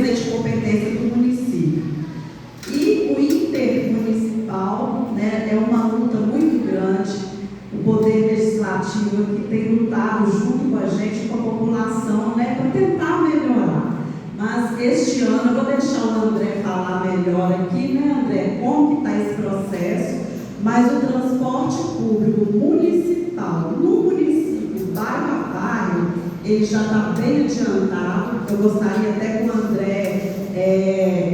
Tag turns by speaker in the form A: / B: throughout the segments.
A: de competência do município. E o intermunicipal, né, é uma luta muito grande. O Poder Legislativo que tem lutado junto com a gente, com a população, né, para tentar melhorar. Mas este ano, eu vou deixar o André falar melhor aqui, né, André, como que está esse processo, mas o transporte público municipal, no município, bairro a bairro, ele já está bem adiantado. Eu gostaria até que o André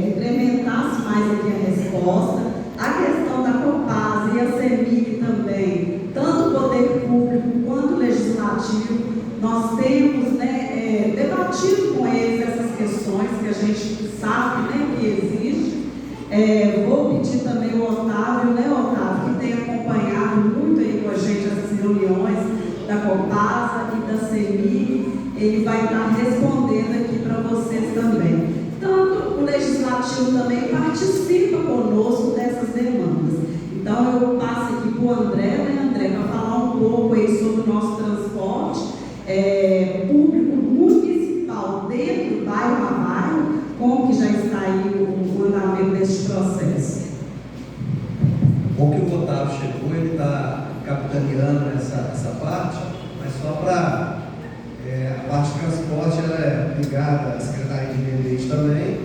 A: incrementasse mais aqui a resposta. A questão da Copasa e a CEMIG também, tanto o Poder Público quanto o Legislativo, nós temos, né, debatido com eles essas questões que a gente sabe, né, que existe. Vou pedir também o Otávio, né, Otávio, que tem acompanhado muito aí com a gente essas reuniões da Copasa e da CEMIG, ele vai estar respondendo aqui para vocês também. Tanto o Legislativo também participa conosco dessas demandas. Então, eu passo aqui para o André, né, André, para falar um pouco aí sobre o nosso transporte público municipal dentro do bairro a bairro, como que já está aí o andamento deste processo.
B: Bom que o Otávio chegou, ele está capitaneando essa parte, mas só para a parte de transporte, ela é ligada à Secretaria de Meio Ambiente também,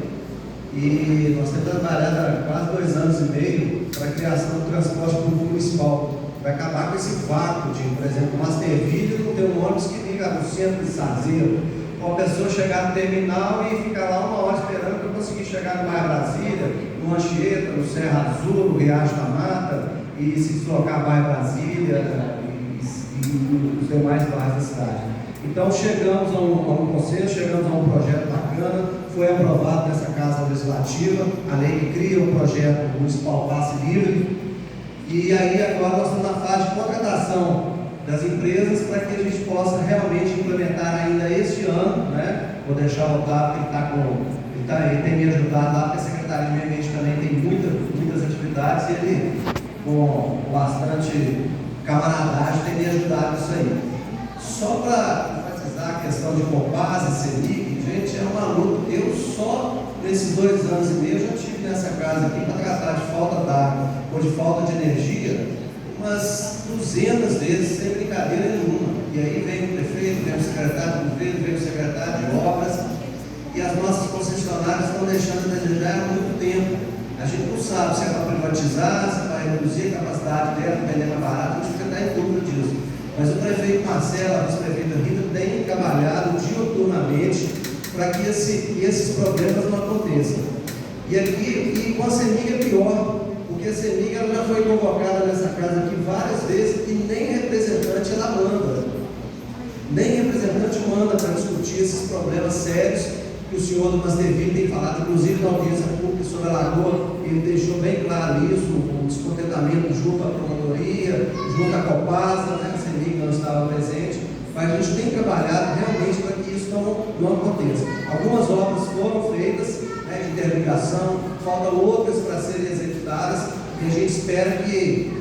B: e nós temos trabalhado há quase 2 anos e meio para a criação do transporte público municipal. Vai acabar com esse vácuo de, por exemplo, Masterville não tem um ônibus que liga no centro de Sazeiro. Uma pessoa chegar no terminal e ficar lá 1 hora esperando para conseguir chegar no bairro Brasília, no Anchieta, no Serra Azul, no Riacho da Mata, e se deslocar bairro Brasília e os demais bairros da cidade. Então chegamos a um consenso, chegamos a um projeto bacana, foi aprovado nessa Casa Legislativa, a lei que cria o projeto municipal Passe Livre, e aí agora nós estamos na fase de contratação das empresas para que a gente possa realmente implementar ainda este ano, né? Vou deixar o Otávio, que ele tem me ajudado lá, porque a Secretaria de Meio Ambiente também tem muitas atividades, e ele, com bastante camaradagem, tem me ajudado nisso aí. Só para enfatizar a questão de Copasa e CEMIG, gente, é uma luta. Eu só nesses 2 anos e meio já estive nessa casa aqui para tratar de falta d'água ou de falta de energia umas 200 vezes, sem brincadeira nenhuma. E aí vem o prefeito, vem o secretário do governo, vem o secretário de obras, e as nossas concessionárias estão deixando de desejar há muito tempo. A gente não sabe se é para privatizar, se é para reduzir a capacidade dela, vender mais barato, a gente fica em dúvida disso. Mas o prefeito Marcelo, a vice-prefeita Rita, tem trabalhado diuturnamente para que esses problemas não aconteçam. E com a CEMIG é pior, porque a CEMIG já foi convocada nessa casa aqui várias vezes e nem representante ela manda. Nem representante manda para discutir esses problemas sérios que o senhor do Masterville tem falado, inclusive na audiência pública sobre a Lagoa, ele deixou bem claro isso, o descontentamento junto à promotoria, junto à Copasa, né? A CEMIG não estava presente, mas a gente tem trabalhado realmente para que isso não aconteça. Algumas obras foram feitas, né, de interligação, faltam outras para serem executadas, e a gente espera que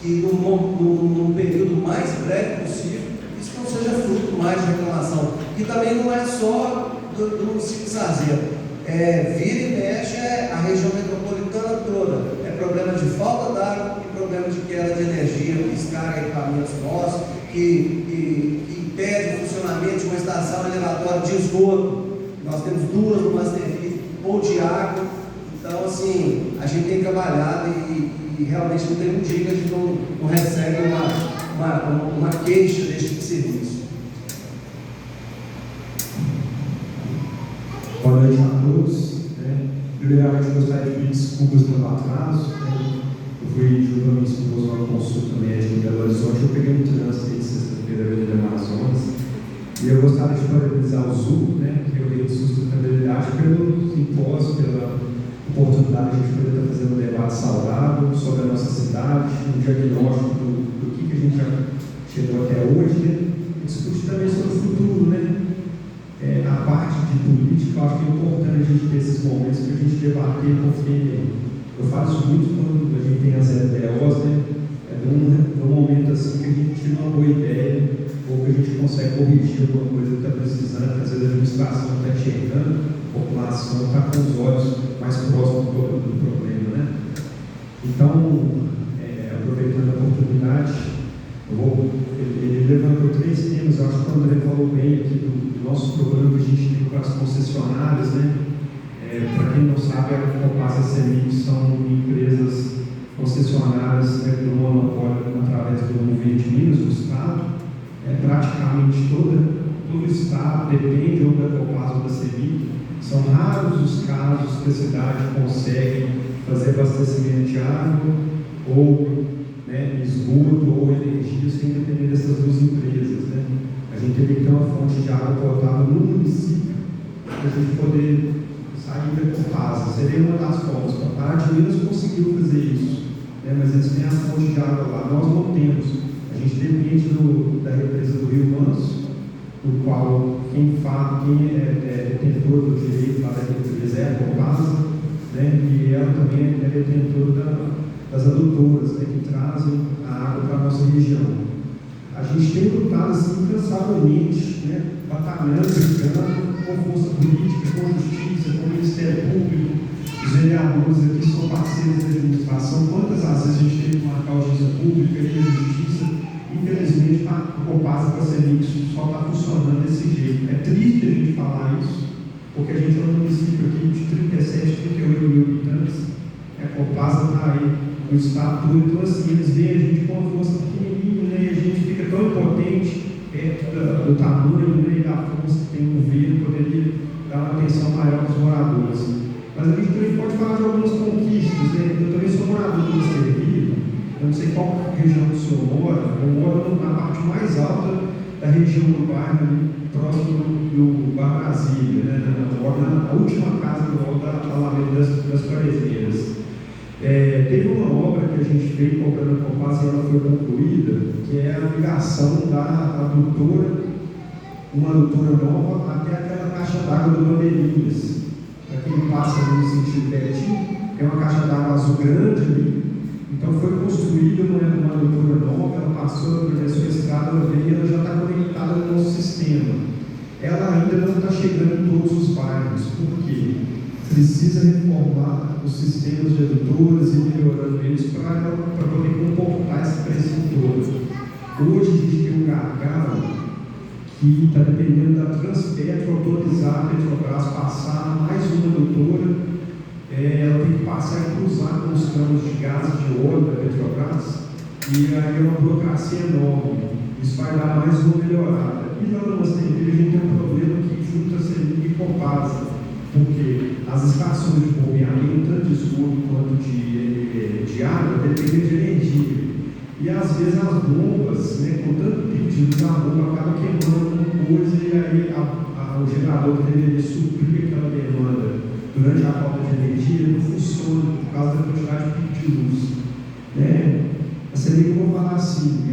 B: num período mais breve possível, isso não seja fruto mais de reclamação. E também não é só do município de Sazeiro, vira e mexe a região metropolitana toda, problema de falta d'água e problema de queda de energia, que estraga equipamentos nossos, que impede o funcionamento de uma estação elevatória de esgoto. Nós temos 2 no Masterville, ou de água. Então, assim, a gente tem trabalhado e realmente não tem um dia que a gente não recebe uma queixa deste tipo de serviço.
C: Boa noite a todos. Primeiramente, eu gostaria de pedir desculpas pelo atraso. Eu fui junto a minha esposa numa consulta médica em Belo Horizonte. Eu peguei um trânsito de sexta-feira no Amazonas. E eu gostaria de parabenizar o ZUL, que é o Rede de Sustentabilidade, pelo simpósio, pela oportunidade de a gente poder estar fazendo um debate saudável sobre a nossa cidade, um diagnóstico do que a gente já chegou até hoje, e discutir também sobre o futuro, a parte de política. Eu acho que é importante a gente ter esses momentos para a gente debater, porque eu faço muito quando a gente tem as LDOs, num momento assim que a gente tira uma boa ideia, ou que a gente consegue corrigir alguma coisa que está precisando, que às vezes a administração não está enxergando, população está com os olhos mais próximos do problema, né? Então, aproveitando a oportunidade, ele levantou 3 temas. Eu acho que o André falou bem aqui do nosso programa que a gente tem com as concessionárias, né? Para quem não sabe, a Copasa e a CEMIG são empresas concessionárias, né, do monopólio através do Movimento de Minas, do Estado. Praticamente todo o Estado depende ou da Copasa ou da CEMIG. São raros os casos que a cidade consegue fazer abastecimento de água ou, né, esgoto ou energia sem depender dessas 2 empresas, né? A gente teria que ter uma fonte de água potável no município para a gente poder sair da Copasa. Seria uma das formas. A Pará de Minas conseguiu fazer isso, né? Mas eles têm a fonte de água lá. Nós não temos. A gente depende da represa do Rio Manso, do qual quem é detentor do direito lá da represa é a Copasa, né? E ela também é detentora das adutoras, né, que trazem a água para a nossa região. A gente tem lutado assim incansavelmente, né, batalhando, brigando com força política, com justiça, com o Ministério Público. Os vereadores aqui são parceiros da administração. Quantas vezes a gente teve que marcar a audiência pública e a justiça? Infelizmente, a Copasa para a CEMIG só está funcionando desse jeito. É triste a gente falar isso, porque a gente é um município aqui de 37, 38 mil habitantes. A Copasa está aí no estado todo. Então, assim, eles veem a gente com uma força pequenininha, né? E a gente fica tão impotente do tamanho, né, e da força que tem o governo, poderia dar uma atenção maior para os moradores. Mas a gente também pode falar de algumas conquistas, né? Eu também sou morador do Servilha. Eu não sei qual região o senhor mora. Eu moro na parte mais alta da região do bairro, ali, próximo do Bar Brasília, né? Na última casa do alto da Alameda das Quaresmeiras. Teve uma obra que a gente fez comprando a Copasa e ela foi concluída, que é a ligação da adutora, uma adutora nova, até aquela caixa d'água do Bandeirinhas. Para quem passa ali no sentido Betim, é uma caixa d'água azul grande ali. Então foi construída uma adutora nova, ela passou, atravessou a estrada, ela veio e ela já está conectada no nosso sistema. Ela ainda não está chegando em todos os bairros. Por quê? Precisa reformar os sistemas de adutoras e melhorando eles para poder comportar esse preço todo. Hoje a gente tem um gargalo que está dependendo da Transpetro autorizar a Petrobras passar mais uma adutora. Ela tem que passar e cruzar com os canos de gás de óleo da Petrobras, e aí é uma burocracia enorme. Isso vai dar mais uma melhorada. E lá na nossa TV a gente tem um problema que junta a CEMIG e Copasa, porque as estações de bombeamento, tanto de esgoto quanto de água, dependem de energia. E às vezes as bombas, né, com tanto pedido, a bomba acaba queimando alguma coisa, e aí o gerador que deveria suprir aquela demanda durante a falta de energia não funciona por causa da quantidade de pico de luz. A CEMIG, eu vou falar assim,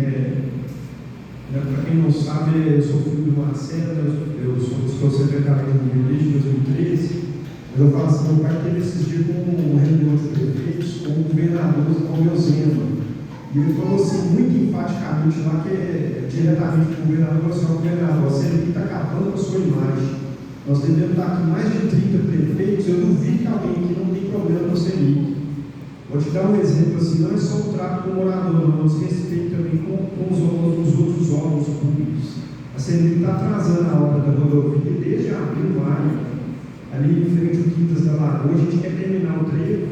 C: para quem não sabe, eu sou filho do Marcelo, eu sou secretário de governo desde 2013, mas eu falo assim, meu pai teve esses dias com um reunião de prefeitos, com o governador Almeu Zema, e ele falou assim, muito enfaticamente lá, que diretamente com o governador, assim, governador, a CEMIG está acabando com a sua imagem. Nós devemos estar com mais de 30 prefeitos, eu duvido que alguém aqui não tem problema com a CEMIG. Vou te dar um exemplo assim, não é só o trato com o morador, não, mas respeito também com os outros órgãos públicos. A CEMIG está atrasando a obra da rodovia desde abril, maio, ali em frente ao Quintas da Lagoa, a gente quer terminar o trevo.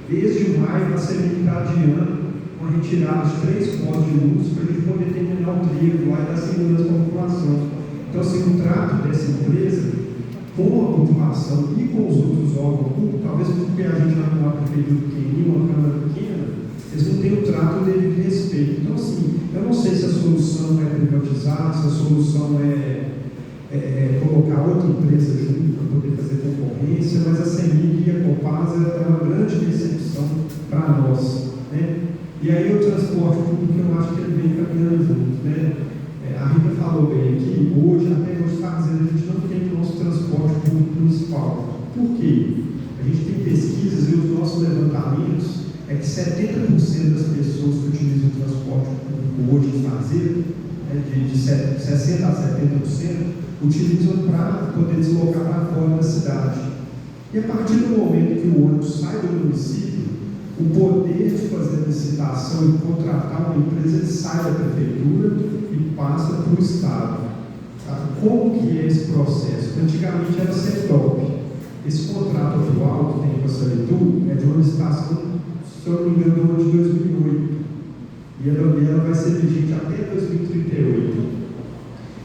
C: Desde maio a CEMIG está adiando uma retirada de 3 postes de luz para a gente poder terminar o trevo lá e dar segurança para a população. Então, assim, o trato dessa empresa com a população e com os outros órgãos públicos, talvez porque a gente vai numa prefeitura pequenininha, uma câmara pequena, eles não têm o trato dele de respeito. Então, assim, eu não sei se a solução é privatizar, se a solução é colocar outra empresa junto para poder fazer concorrência, mas a CEMIG e a Copasa é uma grande decepção para nós, né? E aí o transporte público, eu acho que ele vem caminhando junto, né? A Rita falou bem aqui, hoje, até hoje está dizendo, a gente não tem o nosso transporte público municipal. Por quê? A gente tem pesquisas e os nossos levantamentos é que 70% das pessoas que utilizam o transporte público hoje em fazer né, de 60% a 70%, utilizam para poder deslocar para fora da cidade. E a partir do momento que o ônibus sai do município, o poder de fazer a licitação e contratar uma empresa, ele sai da prefeitura e passa para o Estado. Tá? Como que é esse processo? Antigamente era CETOP. Esse contrato atual que tem com a Sanitu é de uma licitação, se eu não me engano, do ano de 2008. E ela vai ser vigente até 2038.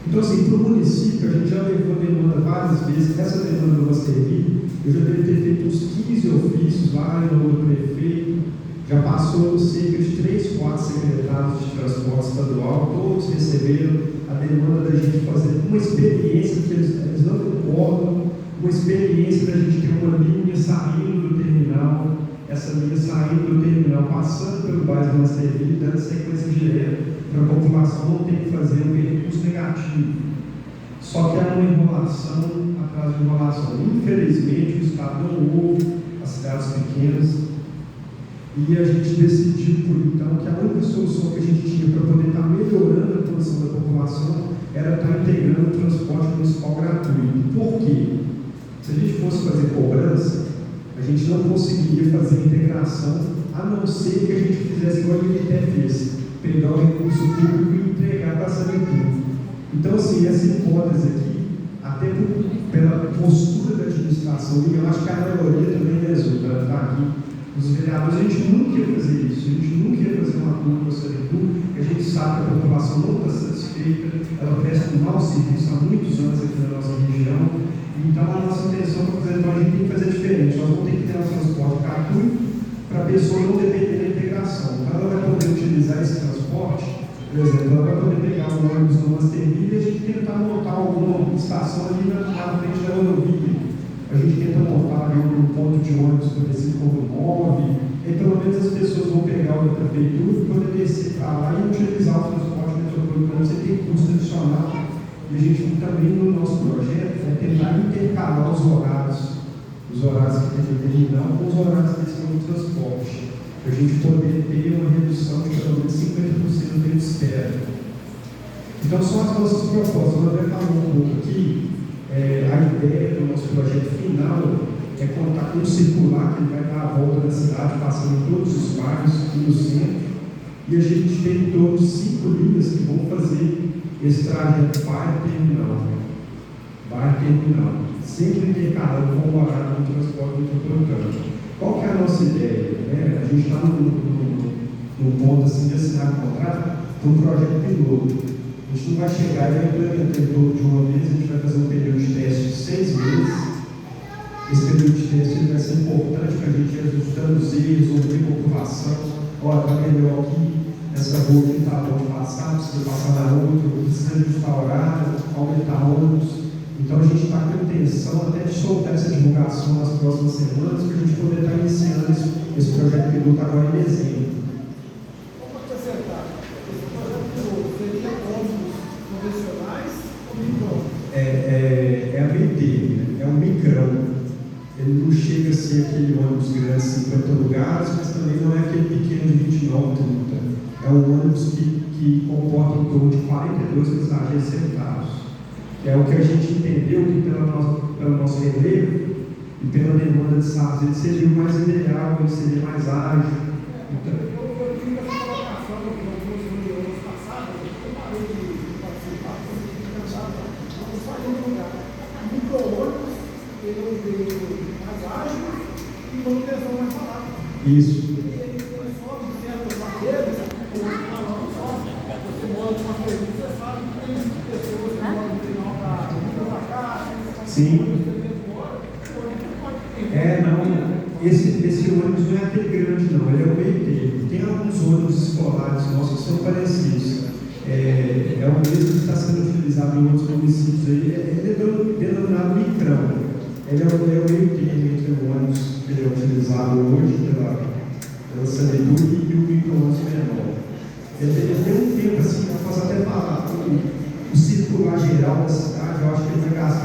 C: Então, assim, para o município, a gente já levou demanda várias vezes. Essa demanda não vai servir. Eu já devo ter feito uns 15 ofícios lá em nome do prefeito. Já passou cerca de 3, 4 secretários de transporte estadual. Todos receberam a demanda da gente fazer uma experiência que eles não concordam, uma experiência da gente ter uma linha saindo do terminal, essa linha saindo do terminal, passando pelo bairro da Masterville, dando sequência direta para a população não ter que fazer um percurso negativo. Só que há uma enrolação atrás de enrolação. Infelizmente, o Estado não ouve as cidades pequenas e a gente decidiu, por então, que a única solução que a gente tinha para poder estar melhorando a condição da população era estar integrando o transporte municipal gratuito. Por quê? Se a gente fosse fazer cobrança, a gente não conseguiria fazer integração, a não ser que a gente fizesse igual a INTE fez, pegar o recurso público e entregar para a Sanitu. Então, assim, essa hipótese aqui, até pela postura da administração, e eu acho que a maioria também resulta, está aqui, os vereadores, a gente nunca ia fazer isso, a gente nunca ia fazer um acordo com a Sanitu, porque a gente sabe que a população não está satisfeita, ela presta um mau serviço há muitos anos aqui na nossa região. Então, a nossa intenção é fazer, então, a gente tem que fazer diferente. Nós vamos ter que ter um transporte gratuito para a pessoa não depender da integração. Então, ela vai poder utilizar esse transporte, por exemplo, ela vai poder pegar um ônibus no Masterville e a gente tentar montar alguma estação ali na frente da rodovia. A gente tenta montar ali um ponto de ônibus parecido com o MOVE, e pelo menos as pessoas vão pegar o da prefeitura e poder descer para lá e utilizar o transporte metropolitano sem ter custo adicional. E a gente também, no nosso projeto, é tentar intercalar os horários que tem no terminal com os horários desse novo transporte, para a gente poder ter uma redução de pelo menos 50% do tempo de espera. Então, são as nossas propostas. O André falou um pouco aqui, a ideia do nosso projeto final é contar com um circular que vai dar a volta da cidade, passando em todos os bairros e no centro, e a gente tem em torno de 5 linhas que vão fazer esse trajeto bairro-terminal, sempre intercalando com o horário do transporte metropolitano. Qual que é a nossa ideia? A gente está num ponto assim, de assinar contrato para um projeto piloto. A gente não vai chegar e vai implementar todo de uma vez, a gente vai fazer um período de teste de 6 meses. Esse período de teste vai ser importante para a gente ir ajustando os erros, ouvir a população. Olha, está melhor aqui. Essa rua que está bom de passar, precisa passar na outra, precisa ajustar horário, aumentar ônibus. Então a gente está com a intenção até de soltar essa divulgação nas próximas semanas, para a gente poder estar iniciando esse projeto piloto agora em dezembro.
D: Como acrescentar? Esse projeto piloto seria ônibus convencionais ou micro?
C: É a BT, né? É um micrão. Ele não chega a ser aquele ônibus grande, 50 lugares, mas também não é aquele pequeno de 29, 30. É um ônibus que comporta em torno de 42 passageiros sentados. É o que a gente entendeu que pelo nosso relevo e pela demanda de SAPs, ele seria o mais ideal, ele seria mais ágil. Então,
D: eu tive essa colocação em algumas reuniões passadas, eu parei de participar, porque eu tinha pensado, vamos sair do lugar. Micro-ônibus, ele é um veículo mais ágil e manutenção mais barata.
C: isso. Sim. Esse ônibus não é aquele grande, não, ele é o meio termo. Tem alguns ônibus escolares nossos que são parecidos. É o mesmo que está sendo utilizado em outros municípios aí. Ele é denominado micrão. Ele é o meio termo entre o ônibus que é utilizado hoje pela Sanitu e o micro-ônibus menor. Ele tem um tempo assim, eu posso até falar, o circular geral da cidade, eu